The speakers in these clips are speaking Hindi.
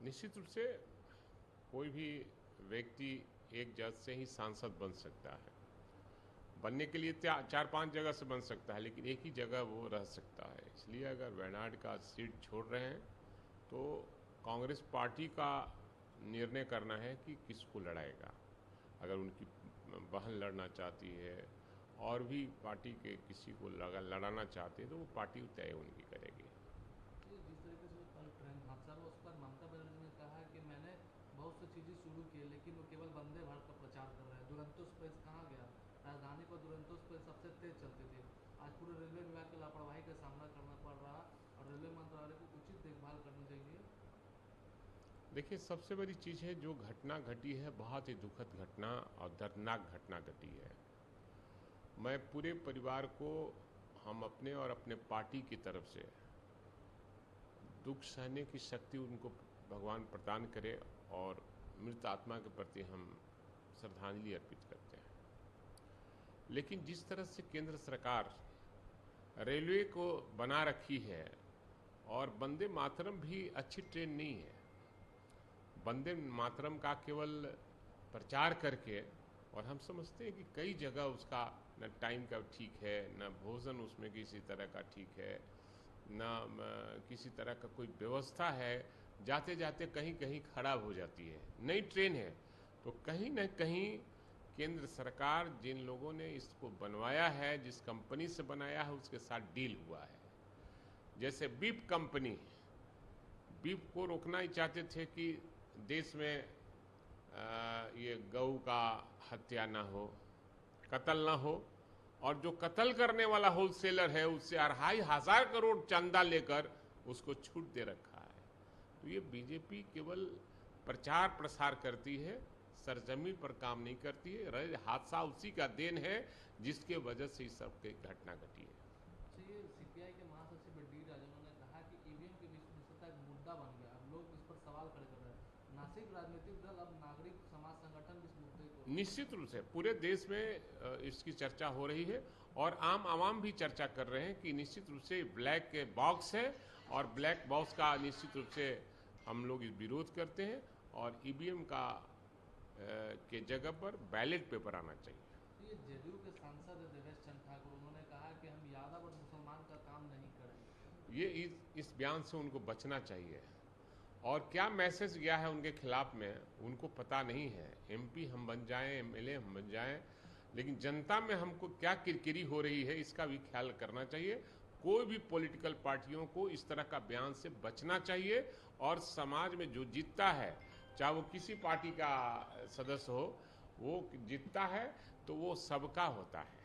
निश्चित रूप से कोई भी व्यक्ति एक जगह से ही सांसद बन सकता है। बनने के लिए 4-5 जगह से बन सकता है, लेकिन एक ही जगह वो रह सकता है। इसलिए अगर वायनाड का सीट छोड़ रहे हैं तो कांग्रेस पार्टी का निर्णय करना है कि किसको लड़ाएगा। अगर उनकी बहन लड़ना चाहती है और भी पार्टी के किसी को लड़ाना चाहते हैं तो वो पार्टी तय उनकी करेगी। जिस तरीके से कल ट्रेन हादसा हुआ उस पर ममता बनर्जी ने कहा कि मैंने बहुत सी चीज़ें शुरू की है, लेकिन वो केवल वंदे भारत का प्रचार कर रहा है। दुरंतो एक्सप्रेस कहाँ गया? राजधानी पर दुरंतो एक्सप्रेस सबसे तेज चलती थी। आज पूरे रेलवे विभाग की लापरवाही का सामना करना पड़ रहा और रेलवे मंत्रालय को उचित देखभाल करनी चाहिए। देखिए, सबसे बड़ी चीज़ है जो घटना घटी है, बहुत ही दुखद घटना और दर्दनाक घटना घटी है। मैं पूरे परिवार को, हम अपने और अपने पार्टी की तरफ से दुख सहने की शक्ति उनको भगवान प्रदान करे और मृत आत्मा के प्रति हम श्रद्धांजलि अर्पित करते हैं। लेकिन जिस तरह से केंद्र सरकार रेलवे को बना रखी है, और वंदे मातरम भी अच्छी ट्रेन नहीं है। वंदे मातरम का केवल प्रचार करके, और हम समझते हैं कि कई जगह उसका न टाइम का ठीक है, न भोजन उसमें किसी तरह का ठीक है, न किसी तरह का कोई व्यवस्था है। जाते जाते कहीं कहीं खराब हो जाती है। नई ट्रेन है तो कहीं न कहीं केंद्र सरकार, जिन लोगों ने इसको बनवाया है, जिस कंपनी से बनाया है, उसके साथ डील हुआ है। जैसे बीप कंपनी, बीप को रोकना ही चाहते थे कि देश में ये गऊ का हत्या ना हो, कत्ल ना हो, और जो कत्ल करने वाला होलसेलर है उससे 2,500 करोड़ चंदा लेकर उसको छूट दे रखा है। तो ये बीजेपी केवल प्रचार प्रसार करती है, सरजमी पर काम नहीं करती है। हादसा उसी का देन है जिसके वजह से इस सब की घटना घटी है। सीपीआई के महासचिव डी राजन ने कहा कि ईवीएम की विश्वसनीयता एक मुद्दा बन गया। अब लोग इस पर सवाल खड़े कर रहे हैं। नासिक राजनीतिक दल अब नागरिक समाज संगठन इस मुद्दे को निश्चित रूप से पूरे देश में इसकी चर्चा हो रही है और आम आवाम भी चर्चा कर रहे हैं कि निश्चित रूप से ब्लैक बॉक्स है, और ब्लैक बॉक्स का निश्चित रूप से हम लोग विरोध करते हैं, और ईवीएम का के जगह पर बैलेट पेपर आना चाहिए। ये जेडीयू के सांसद देवेश चंद्र ठाकुर, उन्होंने कहा कि हम यादव और मुसलमान का काम नहीं करेंगे। ये इस बयान से उनको बचना चाहिए। और क्या मैसेज गया है उनके खिलाफ में उनको पता नहीं है। एमपी हम बन जाएं, एमएलए हम बन जाएं, लेकिन जनता में हमको क्या किरकिरी हो रही है इसका भी ख्याल करना चाहिए। कोई भी पॉलिटिकल पार्टियों को इस तरह का बयान से बचना चाहिए, और समाज में जो जीतता है, चाहे वो किसी पार्टी का सदस्य हो, वो जीतता है तो वो सबका होता है।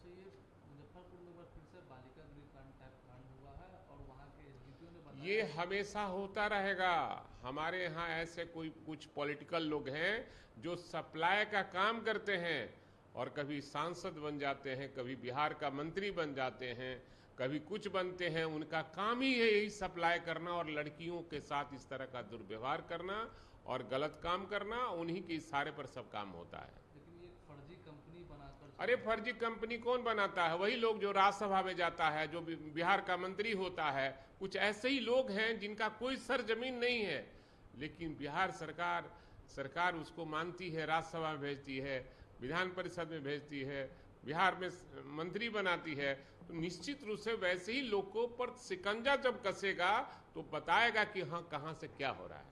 तो ये मुजफ्फरपुर में एक बार फिर से बालिका गृह कांड टाइप कांड हुआ है और वहाँ के एसडीपीओ ने बताया ये हमेशा होता रहेगा। हमारे यहाँ ऐसे कोई कुछ पॉलिटिकल लोग हैं जो सप्लाई का काम करते हैं, और कभी सांसद बन जाते हैं, कभी बिहार का मंत्री बन जाते हैं, कभी कुछ बनते हैं। उनका काम ही है यही सप्लाई करना और लड़कियों के साथ इस तरह का दुर्व्यवहार करना और गलत काम करना। उन्हीं के इशारे पर सब काम होता है। लेकिन ये एक फर्जी कंपनी बनाकर अरे फर्जी कंपनी कौन बनाता है? वही लोग जो राज्यसभा में जाता है, जो बिहार का मंत्री होता है। कुछ ऐसे ही लोग हैं जिनका कोई सरजमीन नहीं है, लेकिन बिहार सरकार उसको मानती है, राज्यसभा में भेजती है, विधान परिषद में भेजती है, बिहार में मंत्री बनाती है। तो निश्चित रूप से वैसे ही लोगों पर शिकंजा जब कसेगा तो बताएगा कि हाँ, कहाँ से क्या हो रहा है।